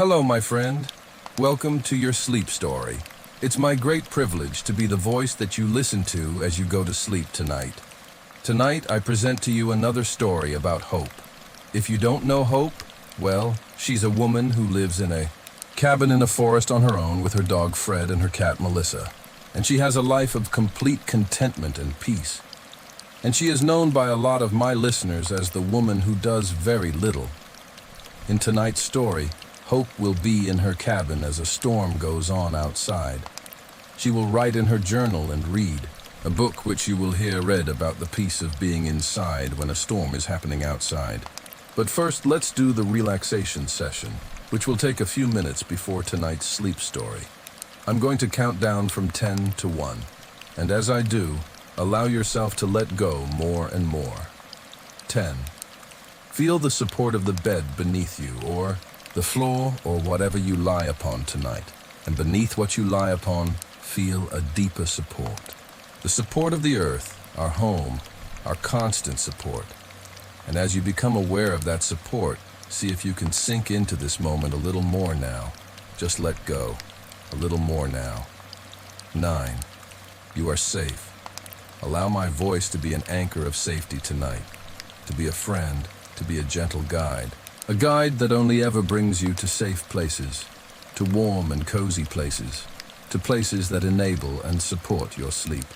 Hello, my friend. Welcome to your sleep story. It's my great privilege to be the voice that you listen to as you go to sleep tonight. Tonight, I present to you another story about Hope. If you don't know Hope, well, she's a woman who lives in a cabin in a forest on her own with her dog Fred and her cat Melissa. And she has a life of complete contentment and peace. And she is known by a lot of my listeners as the woman who does very little. In tonight's story, Hope will be in her cabin as a storm goes on outside. She will write in her journal and read, a book which you will hear read about the peace of being inside when a storm is happening outside. But first, let's do the relaxation session, which will take a few minutes before tonight's sleep story. I'm going to count down from 10 to 1, and as I do, allow yourself to let go more and more. 10. Feel the support of the bed beneath you, or the floor, or whatever you lie upon tonight. And beneath what you lie upon, feel a deeper support. The support of the earth, our home, our constant support. And as you become aware of that support, see if you can sink into this moment a little more now. Just let go. A little more now. 9. You are safe. Allow my voice to be an anchor of safety tonight. To be a friend, to be a gentle guide. A guide that only ever brings you to safe places, to warm and cozy places, to places that enable and support your sleep.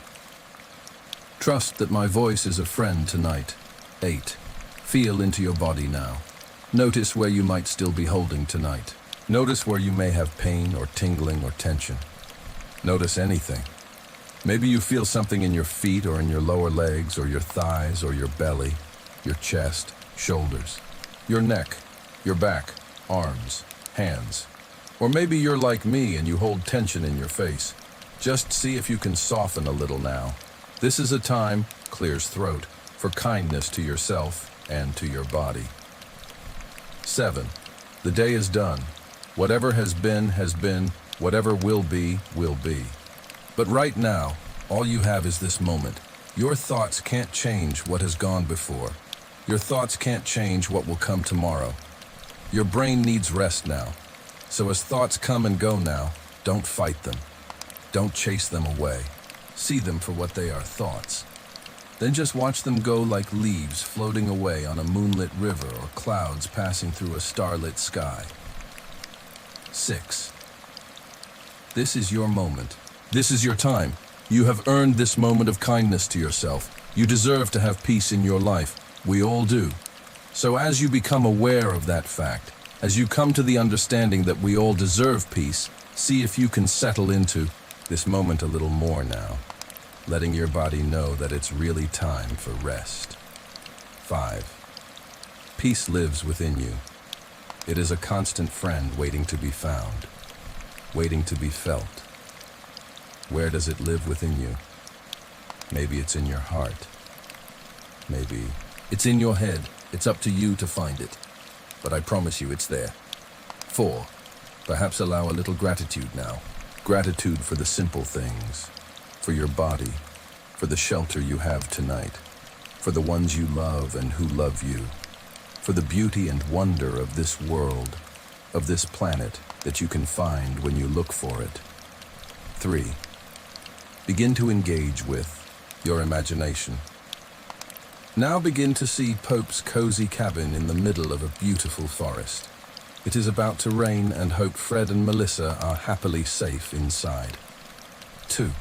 Trust that my voice is a friend tonight. 8. Feel into your body now. Notice where you might still be holding tonight. Notice where you may have pain or tingling or tension. Notice anything. Maybe you feel something in your feet or in your lower legs or your thighs or your belly, your chest, shoulders, your neck, your back, arms, hands. Or maybe you're like me and you hold tension in your face. Just see if you can soften a little now. This is a time, clears throat, for kindness to yourself and to your body. 7. The day is done. Whatever has been, whatever will be, will be. But right now, all you have is this moment. Your thoughts can't change what has gone before. Your thoughts can't change what will come tomorrow. Your brain needs rest now. So as thoughts come and go now, don't fight them. Don't chase them away. See them for what they are, thoughts. Then just watch them go like leaves floating away on a moonlit river or clouds passing through a starlit sky. 6. This is your moment. This is your time. You have earned this moment of kindness to yourself. You deserve to have peace in your life. We all do. So as you become aware of that fact, as you come to the understanding that we all deserve peace, see if you can settle into this moment a little more now, letting your body know that it's really time for rest. 5. Peace lives within you. It is a constant friend waiting to be found, waiting to be felt. Where does it live within you? Maybe it's in your heart. Maybe it's in your head. It's up to you to find it. But I promise you it's there. 4. Perhaps allow a little gratitude now. Gratitude for the simple things, for your body, for the shelter you have tonight, for the ones you love and who love you, for the beauty and wonder of this world, of this planet that you can find when you look for it. 3. Begin to engage with your imagination. Now begin to see Pope's cozy cabin in the middle of a beautiful forest. It is about to rain and Hope, Fred and Melissa are happily safe inside. 2.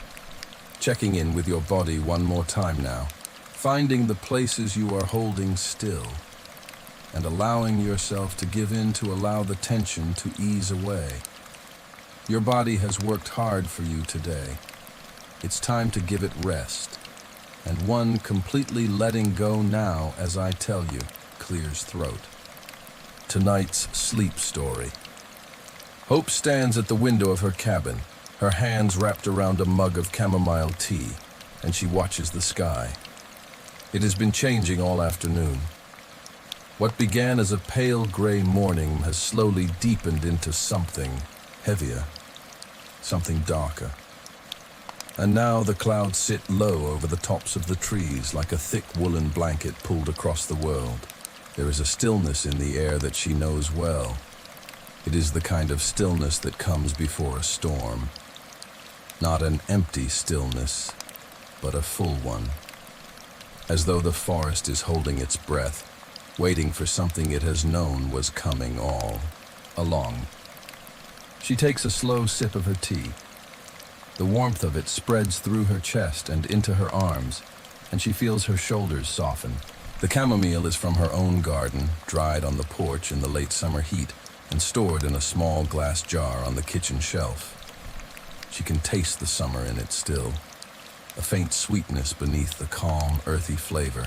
Checking in with your body one more time now, finding the places you are holding still, and allowing yourself to give in to allow the tension to ease away. Your body has worked hard for you today. It's time to give it rest. And one completely letting go now, as I tell you, clears throat. Tonight's sleep story. Hope stands at the window of her cabin, her hands wrapped around a mug of chamomile tea, and she watches the sky. It has been changing all afternoon. What began as a pale gray morning has slowly deepened into something heavier, something darker. And now the clouds sit low over the tops of the trees like a thick woolen blanket pulled across the world. There is a stillness in the air that she knows well. It is the kind of stillness that comes before a storm. Not an empty stillness, but a full one. As though the forest is holding its breath, waiting for something it has known was coming all along. She takes a slow sip of her tea. The warmth of it spreads through her chest and into her arms, and she feels her shoulders soften. The chamomile is from her own garden, dried on the porch in the late summer heat, and stored in a small glass jar on the kitchen shelf. She can taste the summer in it still, a faint sweetness beneath the calm, earthy flavor.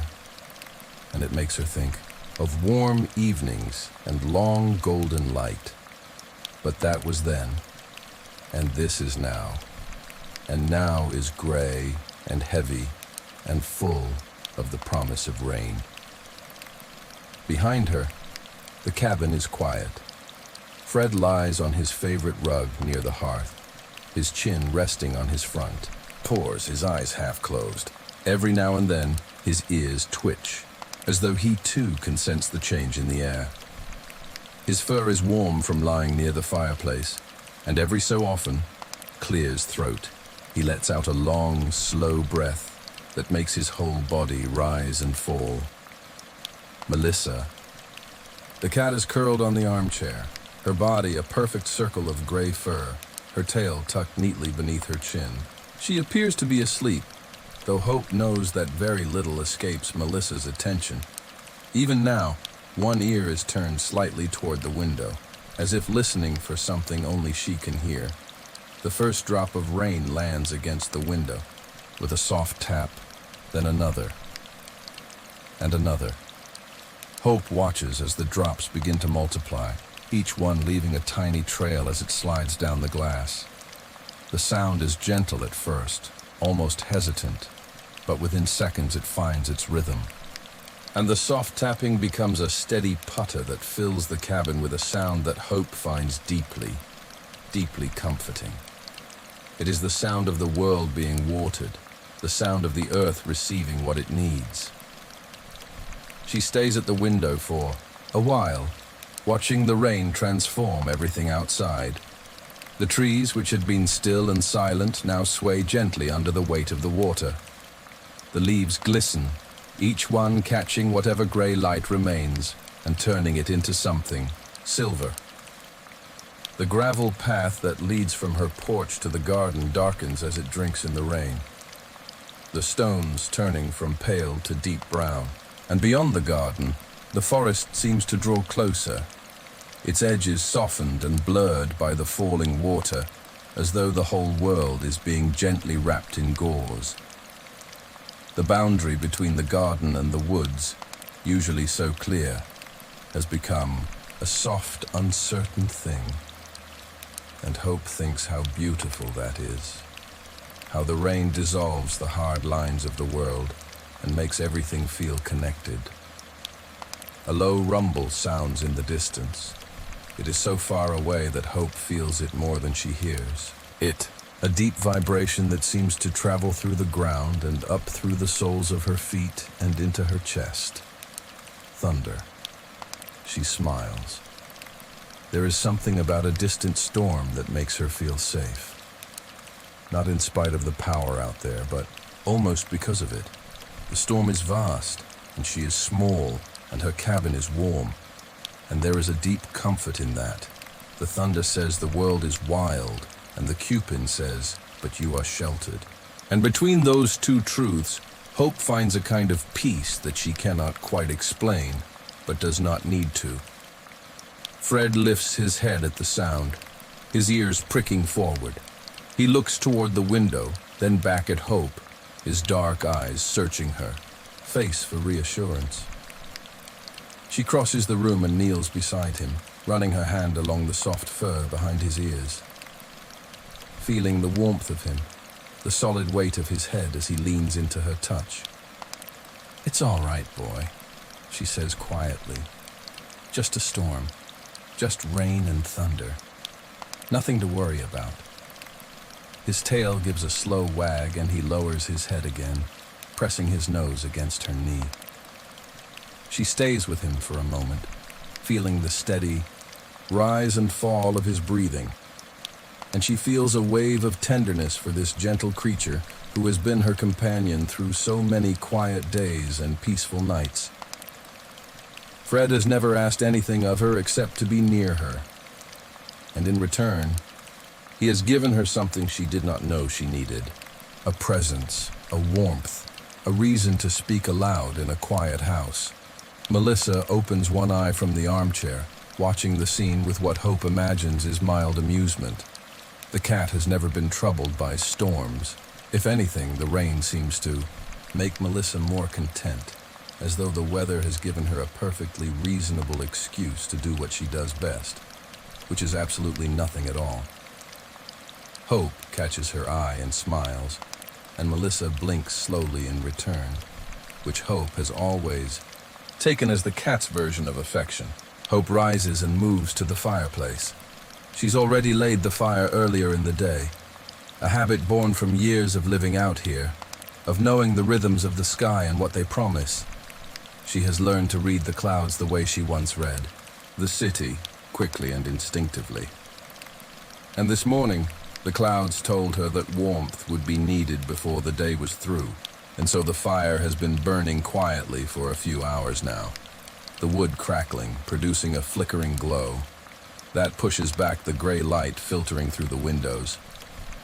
And it makes her think of warm evenings and long golden light. But that was then, and this is now. And now is gray and heavy and full of the promise of rain. Behind her, the cabin is quiet. Fred lies on his favorite rug near the hearth, his chin resting on his front, pores, his eyes half closed. Every now and then, his ears twitch, as though he too can sense the change in the air. His fur is warm from lying near the fireplace, and every so often, clear his throat. He lets out a long, slow breath that makes his whole body rise and fall. Melissa. The cat is curled on the armchair, her body a perfect circle of gray fur, her tail tucked neatly beneath her chin. She appears to be asleep, though Hope knows that very little escapes Melissa's attention. Even now, one ear is turned slightly toward the window, as if listening for something only she can hear. The first drop of rain lands against the window, with a soft tap, then another, and another. Hope watches as the drops begin to multiply, each one leaving a tiny trail as it slides down the glass. The sound is gentle at first, almost hesitant, but within seconds it finds its rhythm. And the soft tapping becomes a steady putter that fills the cabin with a sound that Hope finds deeply, deeply comforting. It is the sound of the world being watered, the sound of the earth receiving what it needs. She stays at the window for a while, watching the rain transform everything outside. The trees, which had been still and silent, now sway gently under the weight of the water. The leaves glisten, each one catching whatever gray light remains and turning it into something silver. The gravel path that leads from her porch to the garden darkens as it drinks in the rain, the stones turning from pale to deep brown. And beyond the garden, the forest seems to draw closer, its edges softened and blurred by the falling water, as though the whole world is being gently wrapped in gauze. The boundary between the garden and the woods, usually so clear, has become a soft, uncertain thing. And Hope thinks how beautiful that is, how the rain dissolves the hard lines of the world and makes everything feel connected. A low rumble sounds in the distance. It is so far away that Hope feels it more than she hears. A deep vibration that seems to travel through the ground and up through the soles of her feet and into her chest. Thunder. She smiles. There is something about a distant storm that makes her feel safe. Not in spite of the power out there, but almost because of it. The storm is vast, and she is small, and her cabin is warm. And there is a deep comfort in that. The thunder says the world is wild, and the Cupid says, but you are sheltered. And between those two truths, Hope finds a kind of peace that she cannot quite explain, but does not need to. Fred lifts his head at the sound, his ears pricking forward. He looks toward the window, then back at Hope, his dark eyes searching her face for reassurance. She crosses the room and kneels beside him, running her hand along the soft fur behind his ears. Feeling the warmth of him, the solid weight of his head as he leans into her touch. "It's all right, boy," she says quietly. "Just a storm, just rain and thunder. Nothing to worry about." His tail gives a slow wag and he lowers his head again, pressing his nose against her knee. She stays with him for a moment, feeling the steady, rise and fall of his breathing, and she feels a wave of tenderness for this gentle creature who has been her companion through so many quiet days and peaceful nights. Fred has never asked anything of her except to be near her, and in return, he has given her something she did not know she needed: a presence, a warmth, a reason to speak aloud in a quiet house. Melissa opens one eye from the armchair, watching the scene with what Hope imagines is mild amusement. The cat has never been troubled by storms. If anything, the rain seems to make Melissa more content, as though the weather has given her a perfectly reasonable excuse to do what she does best, which is absolutely nothing at all. Hope catches her eye and smiles, and Melissa blinks slowly in return, which Hope has always taken as the cat's version of affection. Hope rises and moves to the fireplace. She's already laid the fire earlier in the day, a habit born from years of living out here, of knowing the rhythms of the sky and what they promise. She has learned to read the clouds the way she once read the city, quickly and instinctively. And this morning, the clouds told her that warmth would be needed before the day was through, and so the fire has been burning quietly for a few hours now, the wood crackling, producing a flickering glow. That pushes back the gray light filtering through the windows.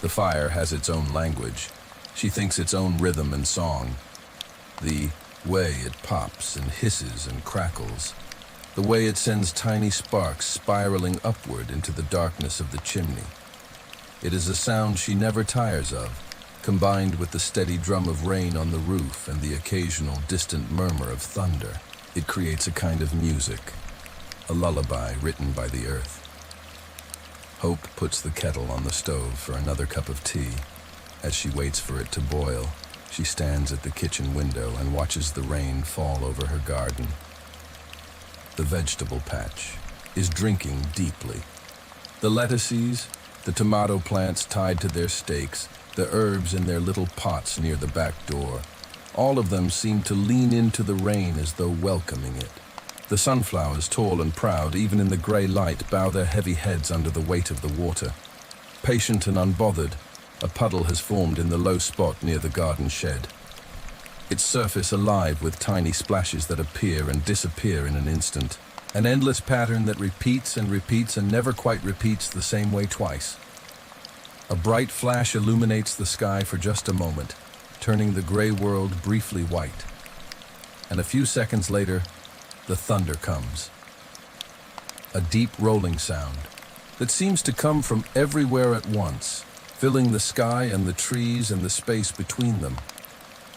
The fire has its own language. She thinks its own rhythm and song. The way it pops and hisses and crackles. The way it sends tiny sparks spiraling upward into the darkness of the chimney. It is a sound she never tires of, combined with the steady drum of rain on the roof and the occasional distant murmur of thunder. It creates a kind of music, a lullaby written by the earth. Hope puts the kettle on the stove for another cup of tea. As she waits for it to boil, she stands at the kitchen window and watches the rain fall over her garden. The vegetable patch is drinking deeply. The lettuces, the tomato plants tied to their stakes, the herbs in their little pots near the back door, all of them seem to lean into the rain as though welcoming it. The sunflowers, tall and proud, even in the gray light, bow their heavy heads under the weight of the water. Patient and unbothered, a puddle has formed in the low spot near the garden shed, its surface alive with tiny splashes that appear and disappear in an instant. An endless pattern that repeats and repeats and never quite repeats the same way twice. A bright flash illuminates the sky for just a moment, turning the gray world briefly white. And a few seconds later, the thunder comes. A deep rolling sound that seems to come from everywhere at once, filling the sky and the trees and the space between them.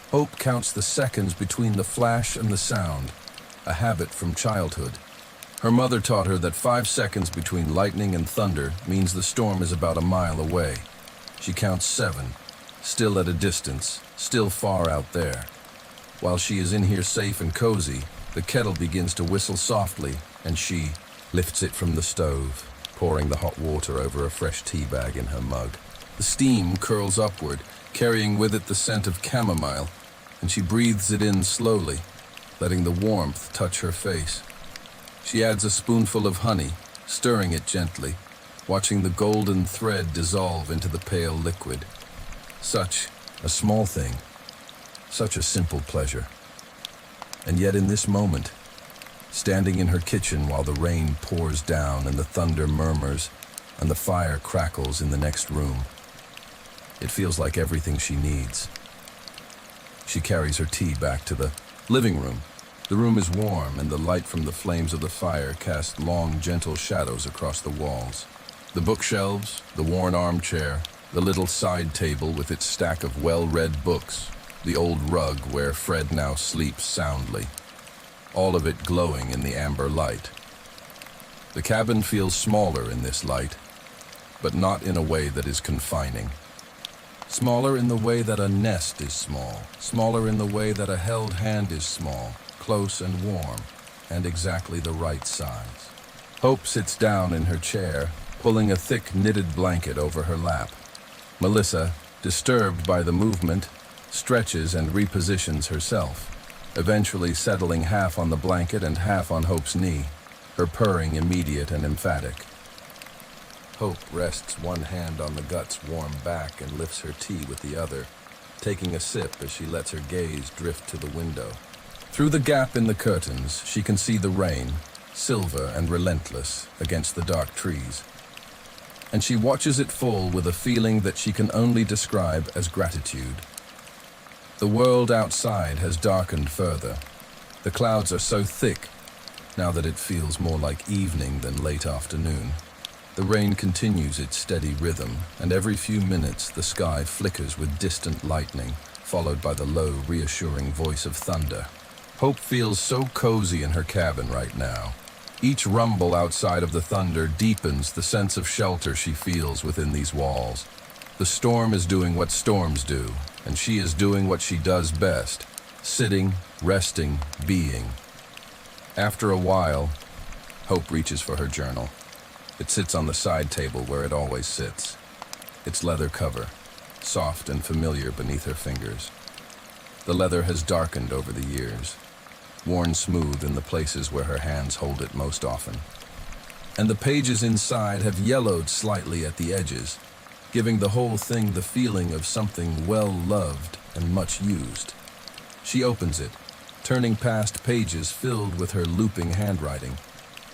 Hope counts the seconds between the flash and the sound, a habit from childhood. Her mother taught her that 5 seconds between lightning and thunder means the storm is about a mile away. She counts 7, still at a distance, still far out there. While she is in here safe and cozy, the kettle begins to whistle softly, and she lifts it from the stove, pouring the hot water over a fresh tea bag in her mug. The steam curls upward, carrying with it the scent of chamomile, and she breathes it in slowly, letting the warmth touch her face. She adds a spoonful of honey, stirring it gently, watching the golden thread dissolve into the pale liquid. Such a small thing, such a simple pleasure. And yet in this moment, standing in her kitchen while the rain pours down and the thunder murmurs and the fire crackles in the next room, it feels like everything she needs. She carries her tea back to the living room. The room is warm, and the light from the flames of the fire casts long, gentle shadows across the walls. The bookshelves, the worn armchair, the little side table with its stack of well-read books, the old rug where Fred now sleeps soundly, all of it glowing in the amber light. The cabin feels smaller in this light, but not in a way that is confining. Smaller in the way that a nest is small, smaller in the way that a held hand is small, close and warm, and exactly the right size. Hope sits down in her chair, pulling a thick knitted blanket over her lap. Melissa, disturbed by the movement, stretches and repositions herself, eventually settling half on the blanket and half on Hope's knee. her purring immediate and emphatic. Hope rests one hand on the gut's warm back and lifts her tea with the other, taking a sip as she lets her gaze drift to the window. Through the gap in the curtains, she can see the rain, silver and relentless, against the dark trees. And she watches it fall with a feeling that she can only describe as gratitude. The world outside has darkened further. The clouds are so thick, now that it feels more like evening than late afternoon. The rain continues its steady rhythm, and every few minutes the sky flickers with distant lightning, followed by the low, reassuring voice of thunder. Hope feels so cozy in her cabin right now. Each rumble outside of the thunder deepens the sense of shelter she feels within these walls. The storm is doing what storms do, and she is doing what she does best, sitting, resting, being. After a while, Hope reaches for her journal. It sits on the side table where it always sits. Its leather cover, soft and familiar beneath her fingers. The leather has darkened over the years, worn smooth in the places where her hands hold it most often. And the pages inside have yellowed slightly at the edges, giving the whole thing the feeling of something well-loved and much used. She opens it, turning past pages filled with her looping handwriting,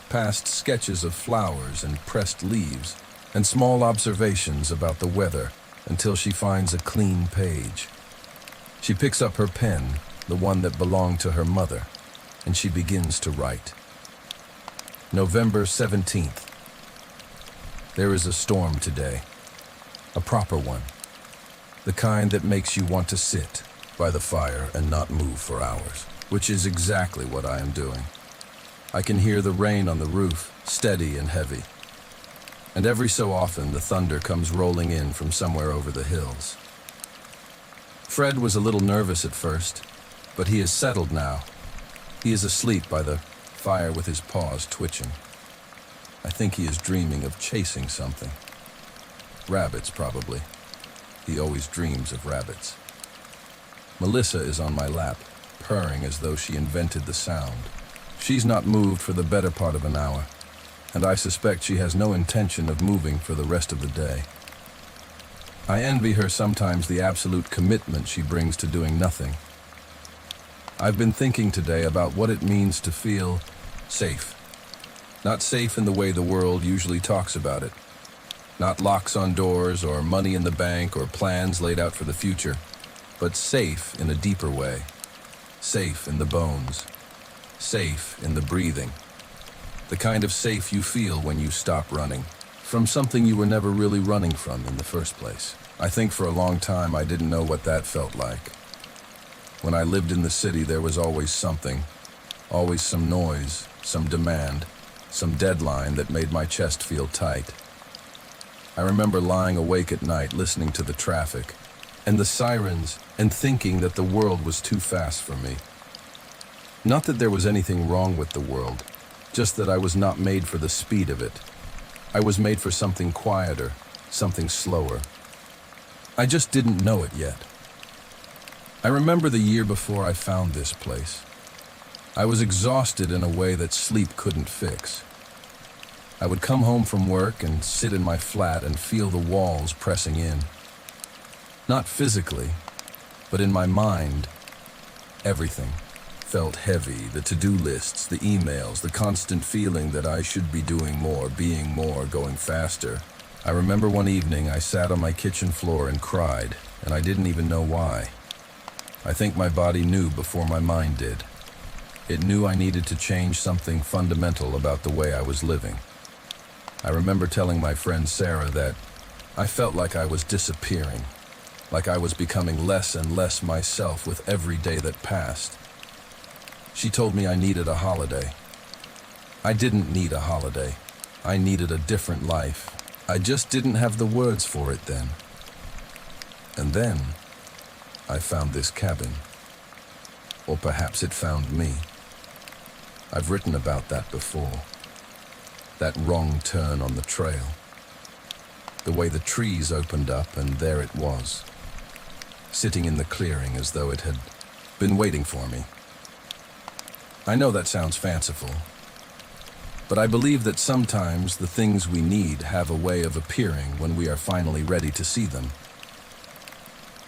past sketches of flowers and pressed leaves, and small observations about the weather, until she finds a clean page. She picks up her pen, the one that belonged to her mother, and she begins to write. November 17th. There is a storm today. A proper one. The kind that makes you want to sit by the fire and not move for hours, which is exactly what I am doing. I can hear the rain on the roof, steady and heavy. And every so often the thunder comes rolling in from somewhere over the hills. Fred was a little nervous at first, but he is settled now. He is asleep by the fire with his paws twitching. I think he is dreaming of chasing something. Rabbits, probably. He always dreams of rabbits. Melissa is on my lap, purring as though she invented the sound. She's not moved for the better part of an hour, and I suspect she has no intention of moving for the rest of the day. I envy her sometimes the absolute commitment she brings to doing nothing. I've been thinking today about what it means to feel safe. Not safe in the way the world usually talks about it. Not locks on doors or money in the bank or plans laid out for the future, but safe in a deeper way. Safe in the bones. Safe in the breathing. The kind of safe you feel when you stop running from something you were never really running from in the first place. I think for a long time I didn't know what that felt like. When I lived in the city, there was always something, always some noise, some demand, some deadline that made my chest feel tight. I remember lying awake at night listening to the traffic and the sirens and thinking that the world was too fast for me. Not that there was anything wrong with the world, just that I was not made for the speed of it. I was made for something quieter, something slower. I just didn't know it yet. I remember the year before I found this place. I was exhausted in a way that sleep couldn't fix. I would come home from work and sit in my flat and feel the walls pressing in. Not physically, but in my mind, everything felt heavy, the to-do lists, the emails, the constant feeling that I should be doing more, being more, going faster. I remember one evening I sat on my kitchen floor and cried, and I didn't even know why. I think my body knew before my mind did. It knew I needed to change something fundamental about the way I was living. I remember telling my friend Sarah that I felt like I was disappearing, like I was becoming less and less myself with every day that passed. She told me I needed a holiday. I didn't need a holiday. I needed a different life. I just didn't have the words for it then. And then I found this cabin. Or perhaps it found me. I've written about that before. That wrong turn on the trail. The way the trees opened up and there it was, sitting in the clearing as though it had been waiting for me. I know that sounds fanciful, But I believe that sometimes the things we need have a way of appearing when we are finally ready to see them.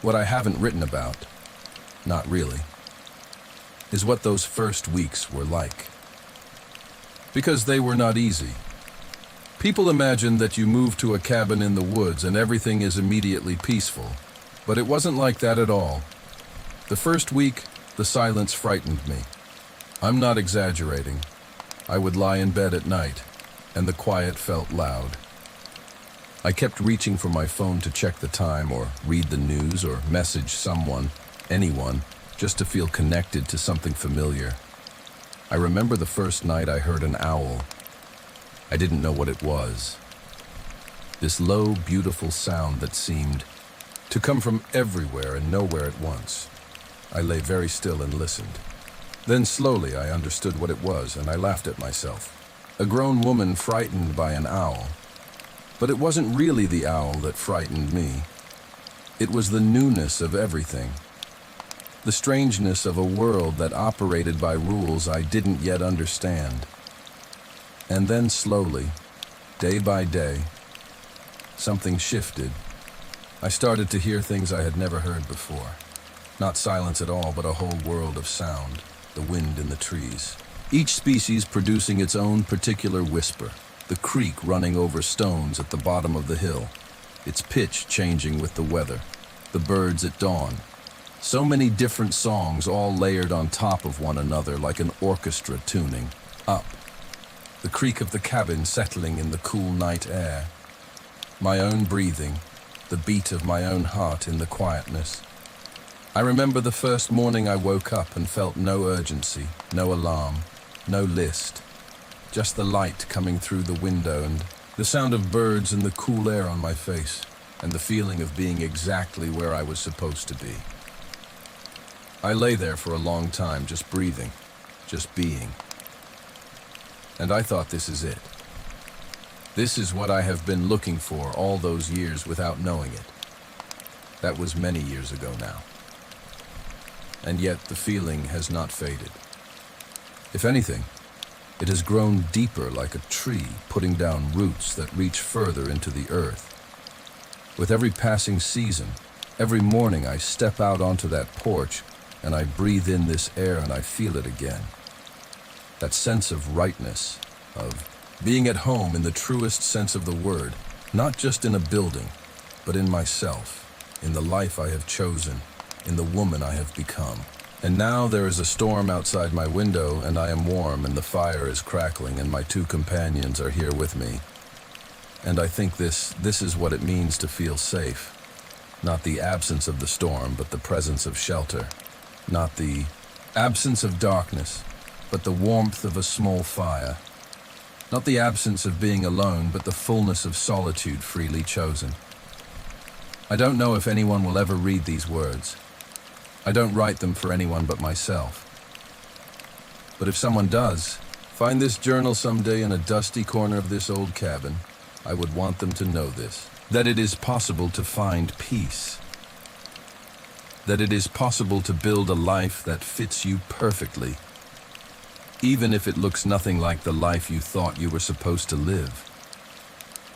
What I haven't written about, not really, is what those first weeks were like. Because they were not easy. People imagine that you move to a cabin in the woods and everything is immediately peaceful, but it wasn't like that at all. The first week, the silence frightened me. I'm not exaggerating. I would lie in bed at night, and the quiet felt loud. I kept reaching for my phone to check the time or read the news or message someone, anyone, just to feel connected to something familiar. I remember the first night I heard an owl. I didn't know what it was. This low, beautiful sound that seemed to come from everywhere and nowhere at once. I lay very still and listened. Then slowly I understood what it was, and I laughed at myself. A grown woman frightened by an owl. But it wasn't really the owl that frightened me. It was the newness of everything. The strangeness of a world that operated by rules I didn't yet understand. And then slowly, day by day, something shifted. I started to hear things I had never heard before. Not silence at all, but a whole world of sound, the wind in the trees. Each species producing its own particular whisper, the creek running over stones at the bottom of the hill, its pitch changing with the weather, the birds at dawn. So many different songs all layered on top of one another like an orchestra tuning up. The creak of the cabin settling in the cool night air. My own breathing, the beat of my own heart in the quietness. I remember the first morning I woke up and felt no urgency, no alarm, no list. Just the light coming through the window and the sound of birds and the cool air on my face and the feeling of being exactly where I was supposed to be. I lay there for a long time just breathing, just being. And I thought, this is it. This is what I have been looking for all those years without knowing it. That was many years ago now. And yet the feeling has not faded. If anything, it has grown deeper like a tree, putting down roots that reach further into the earth. With every passing season, every morning I step out onto that porch and I breathe in this air and I feel it again. That sense of rightness, of being at home in the truest sense of the word, not just in a building, but in myself, in the life I have chosen, in the woman I have become. And now there is a storm outside my window and I am warm and the fire is crackling and my two companions are here with me. And I think this is what it means to feel safe. Not the absence of the storm, but the presence of shelter. Not the absence of darkness, but the warmth of a small fire. Not the absence of being alone, but the fullness of solitude freely chosen. I don't know if anyone will ever read these words. I don't write them for anyone but myself. But if someone does find this journal someday in a dusty corner of this old cabin, I would want them to know this, that it is possible to find peace. That it is possible to build a life that fits you perfectly, even if it looks nothing like the life you thought you were supposed to live.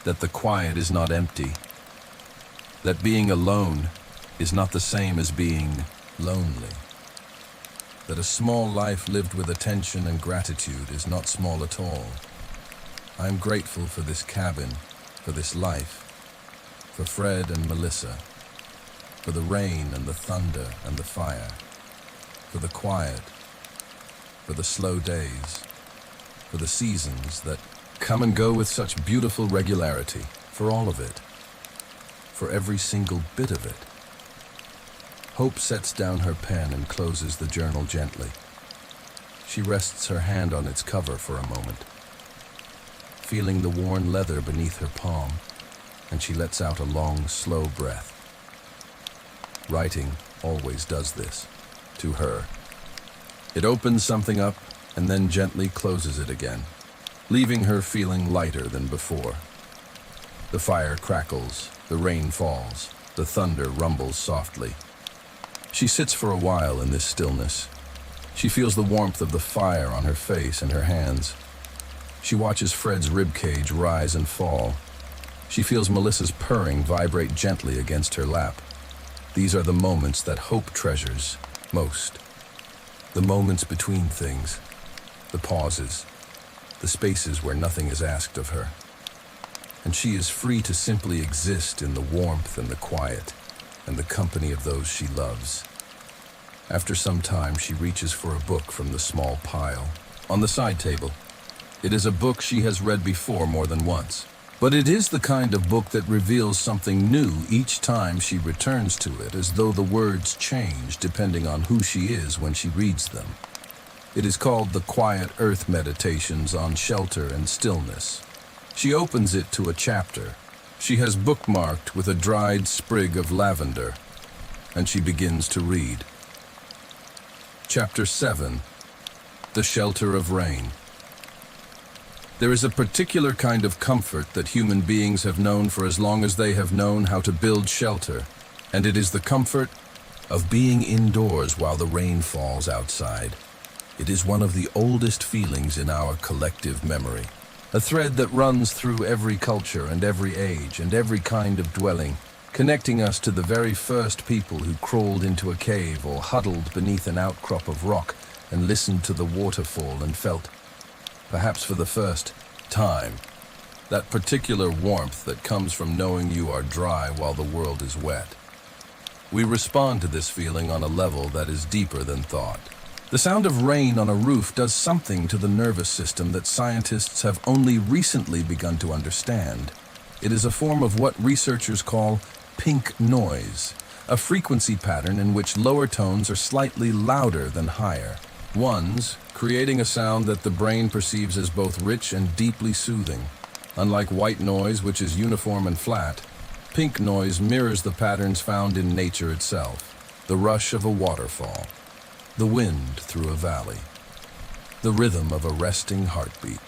That the quiet is not empty. That being alone is not the same as being lonely. That a small life lived with attention and gratitude is not small at all. I am grateful for this cabin, for this life, for Fred and Melissa, for the rain and the thunder and the fire, for the quiet, for the slow days, for the seasons that come and go with such beautiful regularity, for all of it, for every single bit of it. Hope sets down her pen and closes the journal gently. She rests her hand on its cover for a moment, feeling the worn leather beneath her palm, and she lets out a long, slow breath. Writing always does this, to her. It opens something up and then gently closes it again, leaving her feeling lighter than before. The fire crackles, the rain falls, the thunder rumbles softly. She sits for a while in this stillness. She feels the warmth of the fire on her face and her hands. She watches Fred's ribcage rise and fall. She feels Melissa's purring vibrate gently against her lap. These are the moments that Hope treasures most. The moments between things, the pauses, the spaces where nothing is asked of her. And she is free to simply exist in the warmth and the quiet and the company of those she loves. After some time, she reaches for a book from the small pile on the side table. It is a book she has read before more than once, but it is the kind of book that reveals something new each time she returns to it, as though the words change depending on who she is when she reads them. It is called The Quiet Earth Meditations on Shelter and Stillness. She opens it to a chapter she has bookmarked with a dried sprig of lavender, and she begins to read. Chapter 7. The Shelter of Rain. There is a particular kind of comfort that human beings have known for as long as they have known how to build shelter, and it is the comfort of being indoors while the rain falls outside. It is one of the oldest feelings in our collective memory, a thread that runs through every culture and every age and every kind of dwelling, connecting us to the very first people who crawled into a cave or huddled beneath an outcrop of rock and listened to the waterfall and felt, perhaps for the first time, that particular warmth that comes from knowing you are dry while the world is wet. We respond to this feeling on a level that is deeper than thought. The sound of rain on a roof does something to the nervous system that scientists have only recently begun to understand. It is a form of what researchers call pink noise, a frequency pattern in which lower tones are slightly louder than higher ones, creating a sound that the brain perceives as both rich and deeply soothing. Unlike white noise, which is uniform and flat, pink noise mirrors the patterns found in nature itself: the rush of a waterfall, the wind through a valley, the rhythm of a resting heartbeat.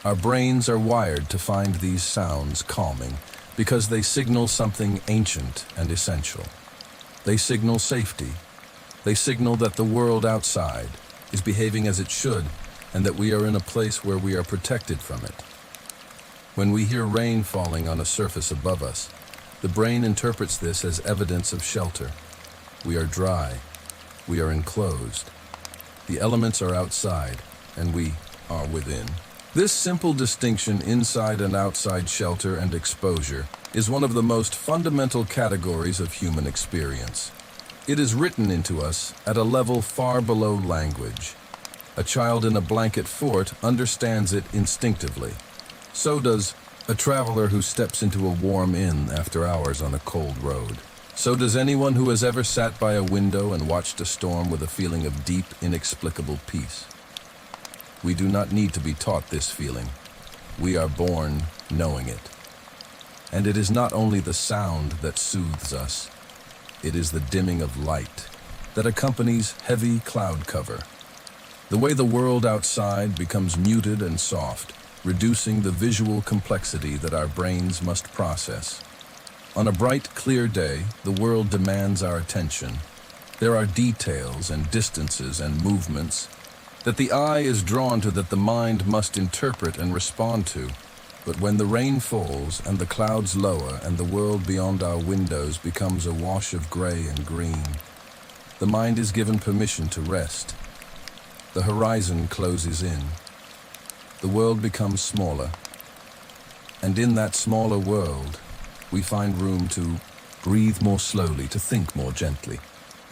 Our brains are wired to find these sounds calming because they signal something ancient and essential. They signal safety. They signal that the world outside is behaving as it should and that we are in a place where we are protected from it. When we hear rain falling on a surface above us, the brain interprets this as evidence of shelter. We are dry. We are enclosed. The elements are outside, and we are within. This simple distinction inside and outside shelter and exposure is one of the most fundamental categories of human experience. It is written into us at a level far below language. A child in a blanket fort understands it instinctively. So does a traveler who steps into a warm inn after hours on a cold road. So does anyone who has ever sat by a window and watched a storm with a feeling of deep, inexplicable peace. We do not need to be taught this feeling. We are born knowing it. And it is not only the sound that soothes us, it is the dimming of light that accompanies heavy cloud cover. The way the world outside becomes muted and soft, reducing the visual complexity that our brains must process. On a bright, clear day, the world demands our attention. There are details and distances and movements that the eye is drawn to, that the mind must interpret and respond to. But when the rain falls and the clouds lower and the world beyond our windows becomes a wash of gray and green, the mind is given permission to rest. The horizon closes in. The world becomes smaller. And in that smaller world, we find room to breathe more slowly, to think more gently,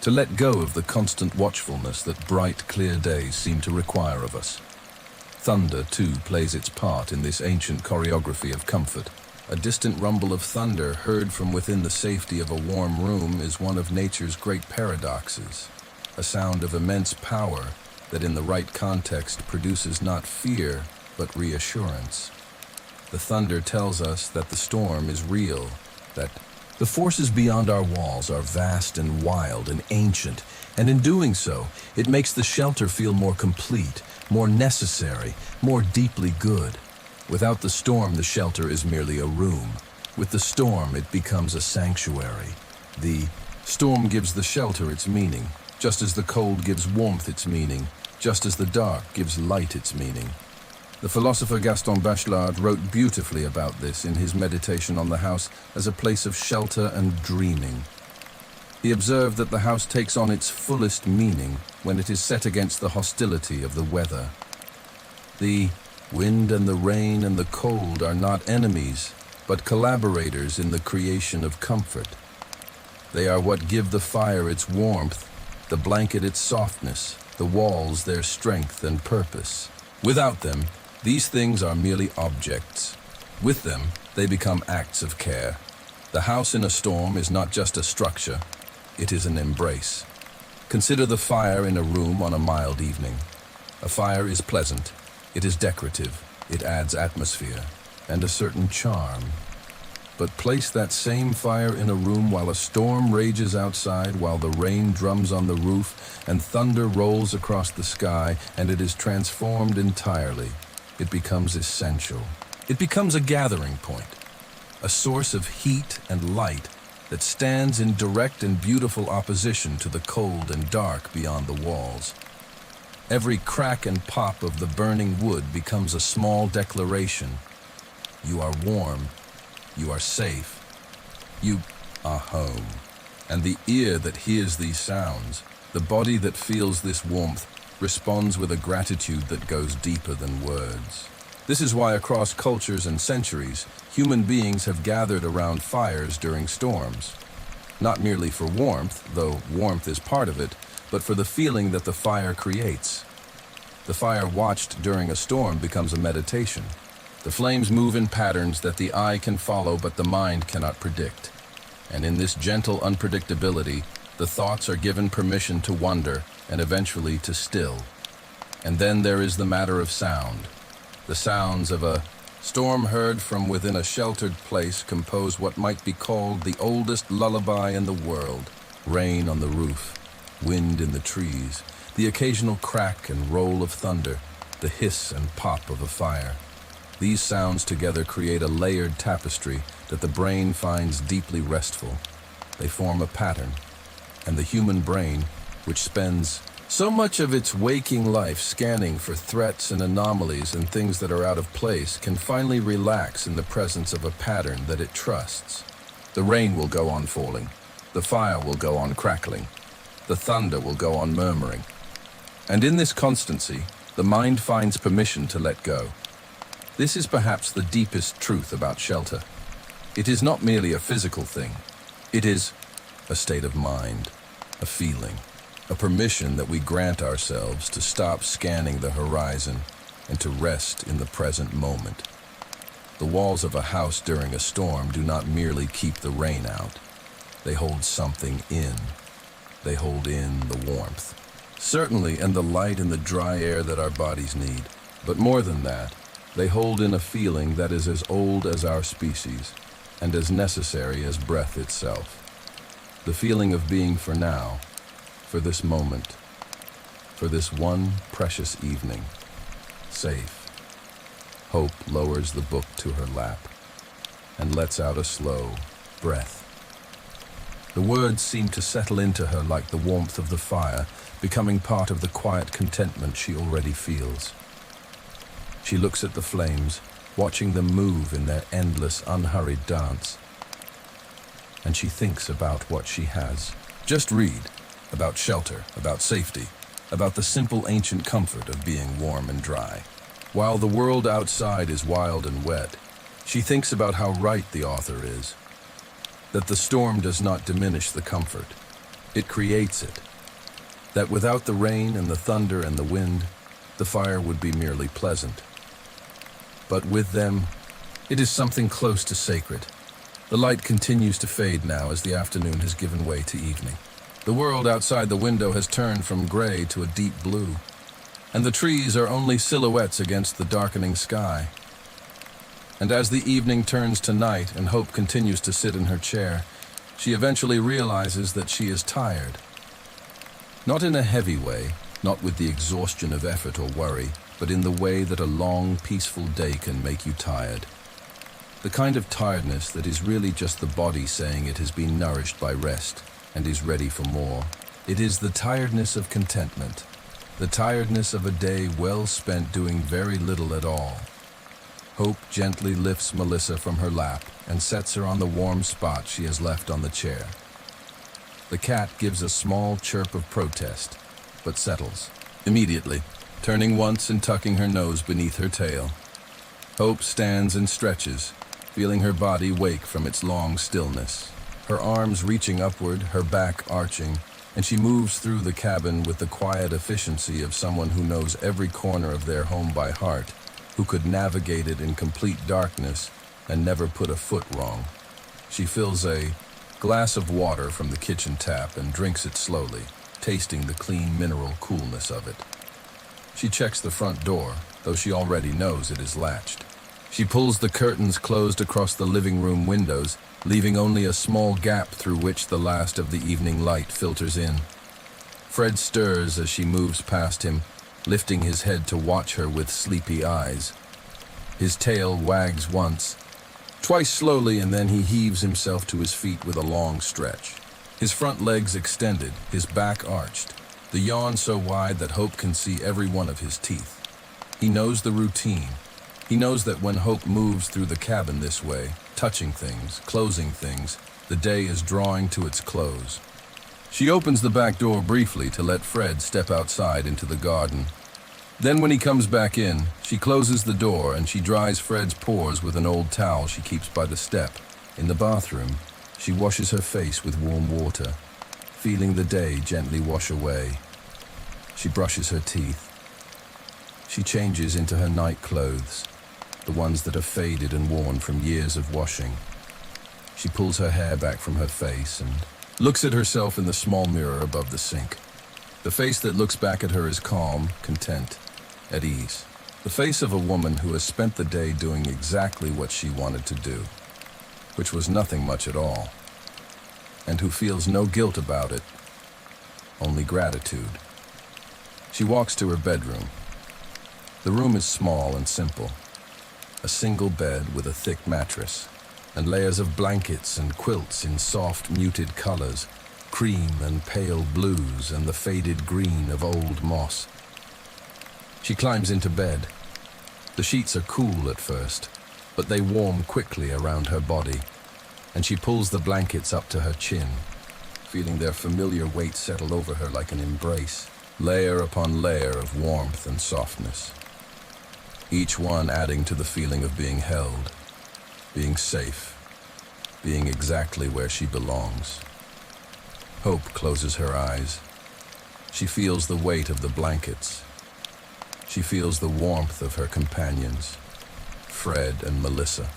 to let go of the constant watchfulness that bright, clear days seem to require of us. Thunder, too, plays its part in this ancient choreography of comfort. A distant rumble of thunder heard from within the safety of a warm room is one of nature's great paradoxes, a sound of immense power that in the right context produces not fear, but reassurance. The thunder tells us that the storm is real, that the forces beyond our walls are vast and wild and ancient, and in doing so, it makes the shelter feel more complete, more necessary, more deeply good. Without the storm, the shelter is merely a room. With the storm, it becomes a sanctuary. The storm gives the shelter its meaning, just as the cold gives warmth its meaning, just as the dark gives light its meaning. The philosopher Gaston Bachelard wrote beautifully about this in his meditation on the house as a place of shelter and dreaming. He observed that the house takes on its fullest meaning when it is set against the hostility of the weather. The wind and the rain and the cold are not enemies, but collaborators in the creation of comfort. They are what give the fire its warmth, the blanket its softness, the walls their strength and purpose. Without them, these things are merely objects. With them, they become acts of care. The house in a storm is not just a structure, it is an embrace. Consider the fire in a room on a mild evening. A fire is pleasant, it is decorative, it adds atmosphere and a certain charm. But place that same fire in a room while a storm rages outside, while the rain drums on the roof and thunder rolls across the sky, and it is transformed entirely. It becomes essential. It becomes a gathering point, a source of heat and light that stands in direct and beautiful opposition to the cold and dark beyond the walls. Every crack and pop of the burning wood becomes a small declaration. You are warm. You are safe. You are home. And the ear that hears these sounds, the body that feels this warmth, responds with a gratitude that goes deeper than words. This is why across cultures and centuries, human beings have gathered around fires during storms. Not merely for warmth, though warmth is part of it, but for the feeling that the fire creates. The fire watched during a storm becomes a meditation. The flames move in patterns that the eye can follow but the mind cannot predict. And in this gentle unpredictability, the thoughts are given permission to wonder and eventually to still. And then there is the matter of sound. The sounds of a storm heard from within a sheltered place compose what might be called the oldest lullaby in the world. Rain on the roof, wind in the trees, the occasional crack and roll of thunder, the hiss and pop of a fire. These sounds together create a layered tapestry that the brain finds deeply restful. They form a pattern, and the human brain, which spends so much of its waking life scanning for threats and anomalies and things that are out of place, can finally relax in the presence of a pattern that it trusts. The rain will go on falling. The fire will go on crackling. The thunder will go on murmuring. And in this constancy, the mind finds permission to let go. This is perhaps the deepest truth about shelter. It is not merely a physical thing. It is a state of mind, a feeling, a permission that we grant ourselves to stop scanning the horizon and to rest in the present moment. The walls of a house during a storm do not merely keep the rain out. They hold something in. They hold in the warmth. Certainly, and the light and the dry air that our bodies need. But more than that, they hold in a feeling that is as old as our species and as necessary as breath itself. The feeling of being for now, for this moment, for this one precious evening, safe. Hope lowers the book to her lap and lets out a slow breath. The words seem to settle into her like the warmth of the fire, becoming part of the quiet contentment she already feels. She looks at the flames, watching them move in their endless, unhurried dance. And she thinks about what she has. Just read about shelter, about safety, about the simple ancient comfort of being warm and dry. While the world outside is wild and wet, she thinks about how right the author is. That the storm does not diminish the comfort. It creates it. That without the rain and the thunder and the wind, the fire would be merely pleasant. But with them, it is something close to sacred. The light continues to fade now as the afternoon has given way to evening. The world outside the window has turned from gray to a deep blue, and the trees are only silhouettes against the darkening sky. And as the evening turns to night and Hope continues to sit in her chair, she eventually realizes that she is tired. Not in a heavy way, not with the exhaustion of effort or worry, but in the way that a long, peaceful day can make you tired. The kind of tiredness that is really just the body saying it has been nourished by rest and is ready for more. It is the tiredness of contentment, the tiredness of a day well spent doing very little at all. Hope gently lifts Melissa from her lap and sets her on the warm spot she has left on the chair. The cat gives a small chirp of protest, but settles immediately, turning once and tucking her nose beneath her tail. Hope stands and stretches, feeling her body wake from its long stillness. Her arms reaching upward, her back arching, and she moves through the cabin with the quiet efficiency of someone who knows every corner of their home by heart, who could navigate it in complete darkness and never put a foot wrong. She fills a glass of water from the kitchen tap and drinks it slowly, tasting the clean mineral coolness of it. She checks the front door, though she already knows it is latched. She pulls the curtains closed across the living room windows, leaving only a small gap through which the last of the evening light filters in. Fred stirs as she moves past him, lifting his head to watch her with sleepy eyes. His tail wags once, twice slowly, and then he heaves himself to his feet with a long stretch. His front legs extended, his back arched, the yawn so wide that Hope can see every one of his teeth. He knows the routine. He knows that when Hope moves through the cabin this way, touching things, closing things, the day is drawing to its close. She opens the back door briefly to let Fred step outside into the garden. Then when he comes back in, she closes the door and she dries Fred's pores with an old towel she keeps by the step. In the bathroom, she washes her face with warm water, feeling the day gently wash away. She brushes her teeth. She changes into her night clothes, the ones that are faded and worn from years of washing. She pulls her hair back from her face and looks at herself in the small mirror above the sink. The face that looks back at her is calm, content, at ease. The face of a woman who has spent the day doing exactly what she wanted to do, which was nothing much at all, and who feels no guilt about it, only gratitude. She walks to her bedroom. The room is small and simple. A single bed with a thick mattress, and layers of blankets and quilts in soft, muted colors, cream and pale blues and the faded green of old moss. She climbs into bed. The sheets are cool at first, but they warm quickly around her body, and she pulls the blankets up to her chin, feeling their familiar weight settle over her like an embrace, layer upon layer of warmth and softness, each one adding to the feeling of being held, being safe, being exactly where she belongs. Hope closes her eyes. She feels the weight of the blankets. She feels the warmth of her companions, Fred and Melissa.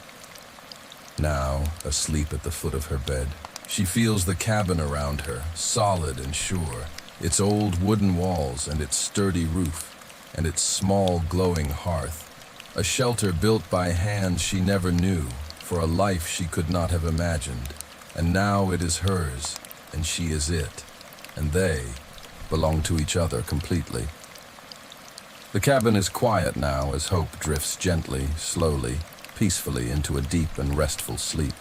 Now, asleep at the foot of her bed, she feels the cabin around her, solid and sure, its old wooden walls and its sturdy roof, and its small glowing hearth, a shelter built by hands she never knew, for a life she could not have imagined. And now it is hers, and she is it, and they belong to each other completely. The cabin is quiet now as Hope drifts gently, slowly, peacefully into a deep and restful sleep.